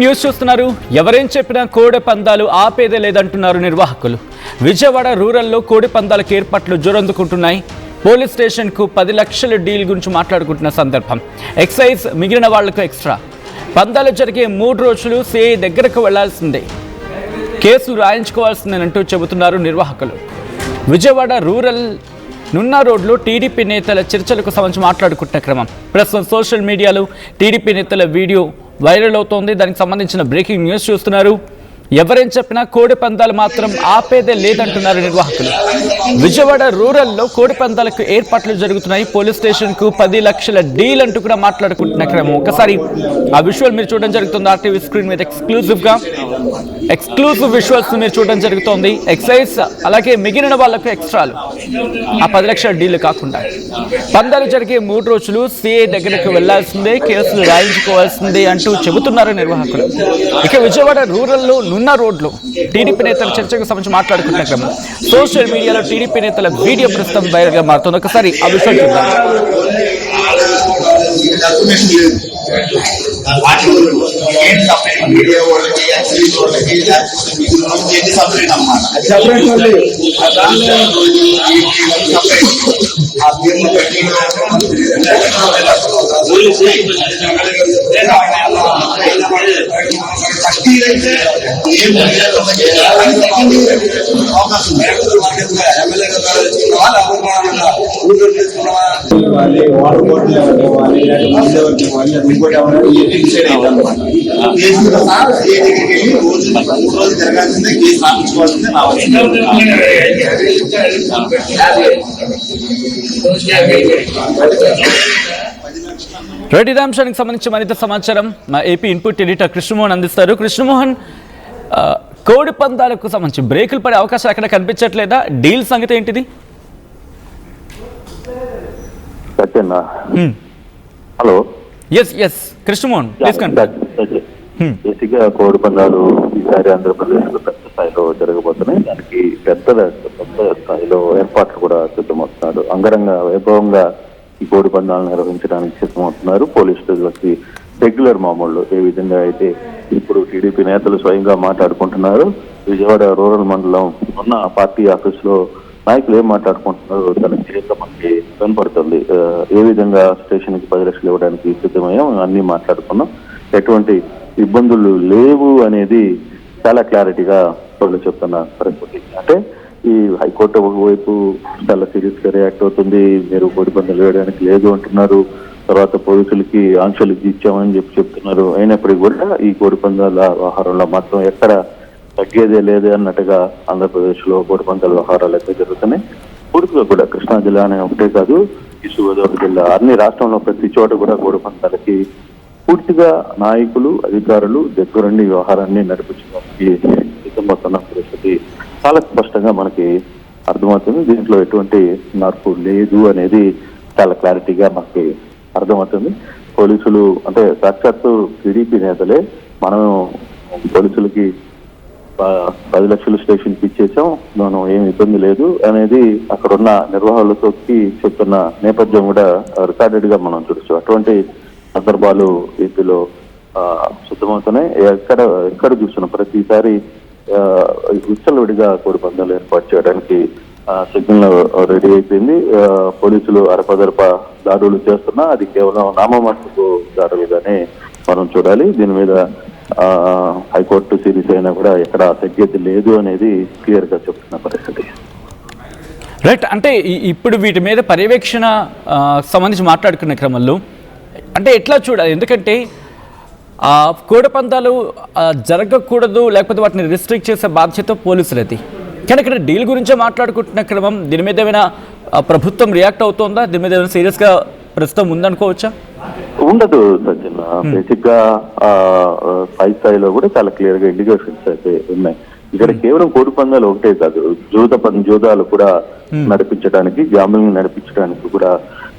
News చూస్తున్నారు. ఎవరేం చెప్పినా కోడి పందాలు ఆపేదే లేదంటున్నారు నిర్వాహకులు. విజయవాడ రూరల్లో కోడి పందాలకు ఏర్పాట్లు జోరందుకుంటున్నాయి. పోలీస్ స్టేషన్ కు 10 లక్షల డీల్ గురించి మాట్లాడుకుంటున్న సందర్భం. ఎక్సైజ్ మిగిలిన వాళ్లకు ఎక్స్ట్రా. పందాలు జరిగే 3 రోజులు సిఐ దగ్గరకు వెళ్లాల్సిందే, కేసులు రాయించుకోవాల్సిందేనంటూ చెబుతున్నారు నిర్వాహకులు. విజయవాడ రూరల్ నున్నా రోడ్లో టీడీపీ నేతల చర్చలకు సంబంధించి మాట్లాడుకుంటున్న క్రమం. ప్రస్తుతం సోషల్ మీడియాలో టీడీపీ నేతల వీడియో వైరల్ అవుతోంది. దానికి సంబంధించిన బ్రేకింగ్ న్యూస్ చూస్తున్నారు. ఎవరేం చెప్పినా కోడి పందాలు మాత్రం ఆపేదే లేదంటున్నారు నిర్వాహకులు. విజయవాడ రూరల్లో కోడి పందాలకు ఏర్పాట్లు జరుగుతున్నాయి. పోలీస్ స్టేషన్ కు 10 లక్షల డీల్ అంటూ కూడా మాట్లాడుకుంటున్న క్రమం. ఒకసారి ఆ విజువల్ మీరు చూడడం జరుగుతుంది. ఆర్టీవీ స్క్రీన్ మీద ఎక్స్క్లూజివ్ విజువల్స్ మీరు చూడడం జరుగుతోంది. ఎక్సైజ్ అలాగే మిగిలిన వాళ్లకు ఎక్స్ట్రాలు, ఆ 10 లక్షల డీల్ కాకుండా. పందాలు జరిగే 3 రోజులు సిఐ దగ్గరకు వెళ్లాల్సిందే, కేసులు రాయించుకోవాల్సిందే అంటూ చెబుతున్నారు నిర్వాహకులు. ఇక విజయవాడ రూరల్లో నున్న రోడ్లో టీడీపీ నేతల చర్చకు సంబంధించి మాట్లాడుకుంటున్న క్రమం. సోషల్ మీడియాలో టీడీపీ నేతల వీడియో ప్రస్తుతం వైరల్ గా మారుతుంది. ఒకసారి ఆ విషయం చూద్దాం. ఇదే అంశానికి సంబంధించి మరింత సమాచారం మా ఏపీ ఇన్పుట్ ఎడిటర్ కృష్ణమోహన్ అందిస్తారు. కృష్ణమోహన్, కోడి పందాలకు సంబంధించి బ్రేకులు పడే అవకాశాలు ఎక్కడ కనిపించట్లేదా? డీల్ సంగతి ఏంటిది? హలో, ఎస్ కృష్ణమోహన్, బేసిక్గా కోడి పందాలు ఈసారి ఆంధ్రప్రదేశ్ లో పెద్ద స్థాయిలో జరగబోతున్నాయి. దానికి పెద్ద స్థాయిలో ఏర్పాట్లు కూడా సిద్ధమవుతున్నారు. అంగరంగ వైభవంగా ఈ కోడి పందాలను నిర్వహించడానికి సిద్ధమవుతున్నారు. పోలీస్ స్టేషన్లకి రెగ్యులర్ మామూళ్ళు ఏ విధంగా అయితే ఇప్పుడు టీడీపీ నేతలు స్వయంగా మాట్లాడుకుంటున్నారు. విజయవాడ రూరల్ మండలం ఉన్న పార్టీ ఆఫీస్ లో నాయకులు ఏం మాట్లాడుకుంటున్నారు తన క్లియర్గా మనకి కనపడుతుంది. ఏ విధంగా స్టేషన్ కి 10 లక్షలు ఇవ్వడానికి సిద్ధమయ్యాం అన్ని మాట్లాడుకున్నాం. ఎటువంటి ఇబ్బందులు లేవు అనేది చాలా క్లారిటీగా వాళ్ళు చెప్తున్న పరిస్థితి. అంటే ఈ హైకోర్టు ఒకవైపు చాలా సీరియస్ గా రియాక్ట్ అవుతుంది, మీరు కోడి పందాలు వేయడానికి లేదు అంటున్నారు. తర్వాత పోలీసులకి ఆంక్షలు ఇచ్చామని చెప్తున్నారు. అయినప్పటికీ కూడా ఈ కోడి పందాల వ్యవహారంలో మాత్రం ఎక్కడ తగ్గేదే లేదే అన్నట్టుగా ఆంధ్రప్రదేశ్ లో కోడి పందాల వ్యవహారాలు అయితే జరుగుతున్నాయి. పూర్తిగా కూడా కృష్ణా జిల్లా అనే ఒకటే కాదు, ఈస్ట్ గోదావరి జిల్లా అన్ని రాష్ట్రంలో ప్రతి చోట కూడా కోడి పందాలకి పూర్తిగా నాయకులు అధికారులు దగ్గరుండి వ్యవహారాన్ని నడిపించడానికి సిద్ధమవుతున్న పరిస్థితి చాలా స్పష్టంగా మనకి అర్థమవుతుంది. దీంట్లో ఎటువంటి మార్పు లేదు అనేది చాలా క్లారిటీగా మనకి అర్థమవుతుంది. పోలీసులు అంటే సాక్షాత్తు టీడీపీ నేతలే మనం పోలీసులకి 10 లక్షలు స్టేషన్కి ఇచ్చేసాం, మనం ఏమి ఇబ్బంది లేదు అనేది అక్కడున్న నిర్వాహకులతో చెప్తున్న నేపథ్యం కూడా రికార్డెడ్ గా మనం చూడొచ్చు. అటువంటి సందర్భాలు ఏపీలో సిద్ధమవుతున్నాయి. ఎక్కడ చూస్తున్న ప్రతిసారి విచ్చలవిడిగా కోడి పందాలు ఏర్పాటు చేయడానికి సిగ్నల్ రెడీ అయిపోయింది. పోలీసులు అరపదరప దాడులు చేస్తున్నా అది కేవలం నామమాత్రపు దాడులుగానే మనం చూడాలి. దీని మీద హైకోర్టు సిరీస్ అయినా కూడా ఎక్కడ తగ్గేది లేదు అనేది క్లియర్ గా చెప్తున్న పరిస్థితి. రైట్, అంటే ఇప్పుడు వీటి మీద పర్యవేక్షణ సంబంధించి మాట్లాడుకునే క్రమంలో అంటే ఎట్లా చూడాలి? ఎందుకంటే కోడి పందాలు జరగకూడదు, లేకపోతే వాటిని రిస్ట్రిక్ట్ చేసే బాధ్యత పోలీసులది. కానీ ఇక్కడ డీల్ గురించే మాట్లాడుకుంటున్న క్రమం, దీని మీద ఏమైనా ప్రభుత్వం రియాక్ట్ అవుతుందా? దీని మీద ఏమైనా సీరియస్ గా ప్రస్తుతం ఉందనుకోవచ్చా? ఉండదు సజ్జన. బేసిక్ గా పై స్థాయిలో కూడా చాలా క్లియర్ గా ఇండికేషన్స్ అయితే ఉన్నాయి. ఇక్కడ కేవలం కోడి పందాలు ఒకటే కాదు, జూదాలు కూడా నడిపించడానికి, గ్యాంబ్లింగ్ నడిపించడానికి కూడా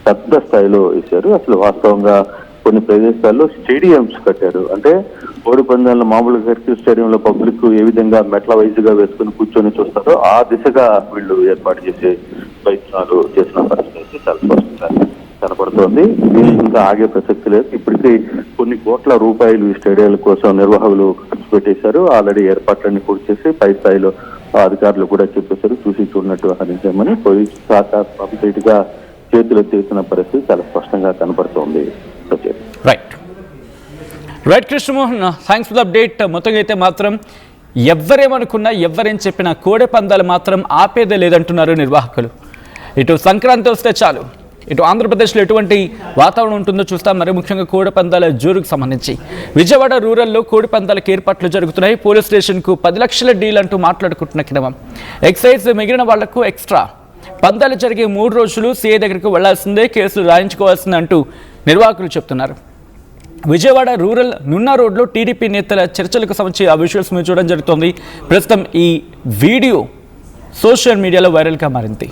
పెద్ద స్థాయిలో ఇచ్చారు. అసలు వాస్తవంగా కొన్ని ప్రదేశాల్లో స్టేడియంస్ కట్టారు. అంటే కోడి పందాలను మామూలుగా క్రికెట్ స్టేడియంలో పబ్లిక్ ఏ విధంగా మెట్ల వైజ్ గా వేసుకుని కూర్చొని చూస్తారో ఆ దిశగా వీళ్ళు ఏర్పాటు చేసే ప్రయత్నాలు చేసిన పరిస్థితి చాలా స్పష్టంగా కనపడుతోంది. దీనికి ఇంకా ఆగే ప్రసక్తి లేదు. ఇప్పటికీ కొన్ని కోట్ల రూపాయలు ఈ స్టేడియాల కోసం నిర్వాహకులు ఖర్చు పెట్టేశారు. ఆల్రెడీ ఏర్పాట్లన్నీ పూర్తి చేసి పై స్థాయిలో అధికారులు కూడా చెప్పేశారు. చూసి చూడనట్టు వ్యవహరించామని పోలీసు శాఖ కంప్లీట్ గా చేతులు ఎత్తేసిన పరిస్థితి చాలా స్పష్టంగా కనపడుతోంది. Right Krishnamohan, thanks for the update. మొత్తంగా అయితే మాత్రం ఎవరేమనుకున్నా ఎవరేం చెప్పినా కోడె పందాలు మాత్రం ఆపేదే లేదంటున్నారు నిర్వాహకులు. ఇటు సంక్రాంతి వస్తే చాలు, ఇటు ఆంధ్రప్రదేశ్లో ఎటువంటి వాతావరణం ఉంటుందో చూస్తాం. మరి ముఖ్యంగా కోడి పందాల జోరుకు సంబంధించి విజయవాడ రూరల్లో కోడి పందాలకు ఏర్పాట్లు జరుగుతున్నాయి. పోలీస్ స్టేషన్కు 10 లక్షల డీల్ అంటూ మాట్లాడుకుంటున్న క్రమం. ఎక్సైజ్ మిగిలిన వాళ్లకు ఎక్స్ట్రా. పందాలు జరిగే 3 రోజులు సీఏ దగ్గరకు వెళ్లాల్సిందే, కేసులు రాయించుకోవాల్సిందే అంటూ నిర్వాహకులు చెప్తున్నారు. విజయవాడ రూరల్ నున్నా రోడ్లో టీడీపీ నేతల చర్చలకు సంబంధించి ఆ విజువల్స్ మీరు చూడడం జరుగుతుంది. ప్రస్తుతం ఈ వీడియో సోషల్ మీడియాలో వైరల్గా మారింది.